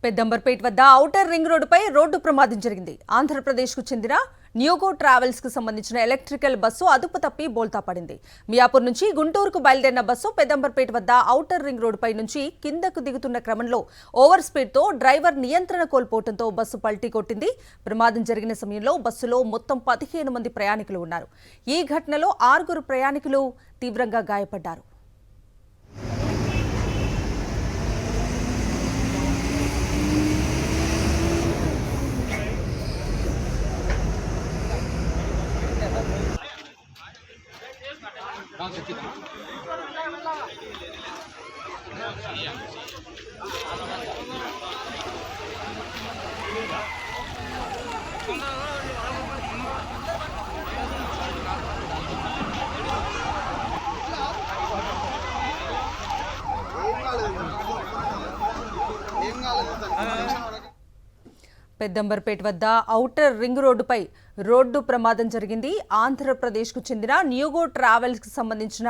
పెద్దంబర్పేట్ వద్ద outer ring రోడ్డుపై road ప్రమాదం జరిగింది. ఆంధ్రప్రదేశ్కు చెందిన న్యూగో ట్రావెల్స్ కు సంబంధించిన ఎలక్ట్రికల్ బస్సు అదుపు తప్పి బోల్తా పడింది. మియాపూర్ నుంచి గుంటూరుకు బయలుదేరిన బస్సు పెద్దంబర్పేట్ వద్ద ఔటర్ రింగ్ రోడ్డుపై నుంచి కిందకు దిగుతున్న క్రమంలో ఓవర్ స్పీడ్తో డ్రైవర్ నియంత్రణ కోల్పోవడంతో బస్సు పల్టీ కొట్టింది. ప్రమాదం జరిగిన సమయంలో బస్సులో మొత్తం 15 మంది ప్రయాణికులు ఉన్నారు. ఈ ఘటనలో 6 ప్రయాణికులు తీవ్రంగా గాయపడ్డారు. పెద్దంబర్పేట్ వద్ద ఔటర్ రింగ్ రోడ్డుపై రోడ్డు ప్రమాదం జరిగింది. ఆంధ్రప్రదేశ్కు చెందిన న్యూగో ట్రావెల్స్ కు సంబంధించిన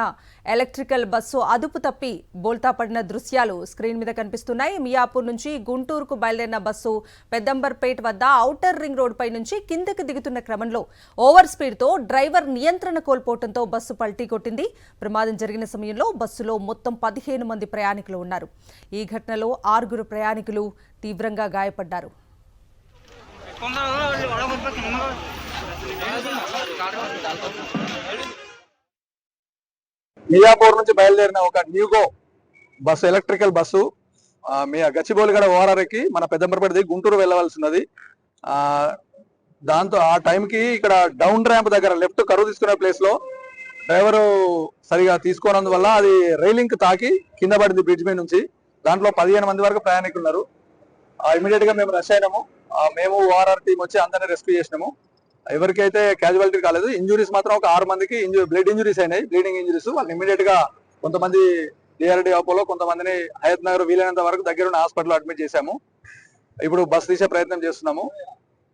ఎలక్ట్రికల్ బస్సు అదుపు తప్పి బోల్తా పడిన దృశ్యాలు స్క్రీన్ మీద కనిపిస్తున్నాయి. మియాపూర్ నుంచి గుంటూరుకు బయలుదేరిన బస్సు పెద్దంబర్పేట్ వద్ద ఔటర్ రింగ్ రోడ్డుపై నుంచి కిందకి దిగుతున్న క్రమంలో ఓవర్ స్పీడ్తో డ్రైవర్ నియంత్రణ కోల్పోవడంతో బస్సు పల్టీ కొట్టింది. ప్రమాదం జరిగిన సమయంలో బస్సులో మొత్తం 15 మంది ప్రయాణికులు ఉన్నారు. ఈ ఘటనలో 6 ప్రయాణికులు తీవ్రంగా గాయపడ్డారు. మియాపూర్ నుంచి బయలుదేరిన ఒక న్యూగో బస్సు ఎలక్ట్రికల్ బస్సు గచ్చిబౌలిగడ ఓఆర్ఆర్కి మన పెద్దంబర్పేట దిగి గుంటూరు వెళ్ళవలసి ఉన్నది. దాంతో ఆ టైంకి ఇక్కడ డౌన్ ర్యాంప్ దగ్గర లెఫ్ట్ కరువు తీసుకునే ప్లేస్ లో డ్రైవరు సరిగా తీసుకోనందువల్ల అది రైలింగ్ తాకి కింద పడింది బ్రిడ్జ్ మీద నుంచి. దాంట్లో 15 మంది వరకు ప్రయాణికులు ఉన్నారు. ఇమీడియట్ గా మేము రష్ అయినాము. మేము ఓఆర్ఆర్ టీం వచ్చి అందరినీ రెస్క్యూ చేసినాము. ఎవరికైతే క్యాజువాలిటీ కాలేదు. ఇంజురీస్ మాత్రం ఒక 6 మందికి బ్లడ్ ఇంజురీస్ అయినాయి, బ్లీడింగ్ ఇంజురీస్. వాళ్ళు ఇమీడియట్ గా కొంతమంది డిఆర్డి ఆపోలో, కొంతమందిని హయత్ నగర్ వీలైనంత వరకు దగ్గరున్న హాస్పిటల్ అడ్మిట్ చేశాము. ఇప్పుడు బస్ తీసే ప్రయత్నం చేస్తున్నాము.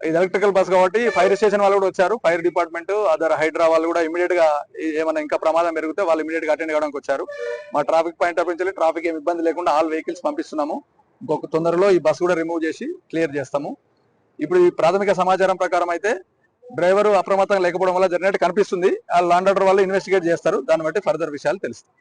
ఇది ఎలక్ట్రికల్ బస్ కాబట్టి ఫైర్ స్టేషన్ వాళ్ళు కూడా వచ్చారు. ఫైర్ డిపార్ట్మెంట్, అదర్ హైడ్రా వాళ్ళు కూడా ఇమీడియట్ గా ఏమైనా ఇంకా ప్రమాదం పెరిగితే వాళ్ళు ఇమీడియట్ గా అటెండ్ కావడానికి వచ్చారు. మా ట్రాఫిక్ పాయింట్ ఆఫ్ నుంచి ట్రాఫిక్ ఏమి ఇబ్బంది లేకుండా ఆల్ వెహికల్స్ పంపిస్తున్నాము. ఇంకొక తొందరలో ఈ బస్ కూడా రిమూవ్ చేసి క్లియర్ చేస్తాము. ఇప్పుడు ఈ ప్రాథమిక సమాచారం ప్రకారం అయితే డ్రైవర్ అప్రమత్తంగా లేకపోవడం వల్ల జరిగినట్టు కనిపిస్తుంది. ఆ లాండ్ ఆర్డర్ వల్ల ఇన్వెస్టిగేట్ చేస్తారు. దాన్ని బట్టి ఫర్దర్ విషయాలు తెలుస్తాయి.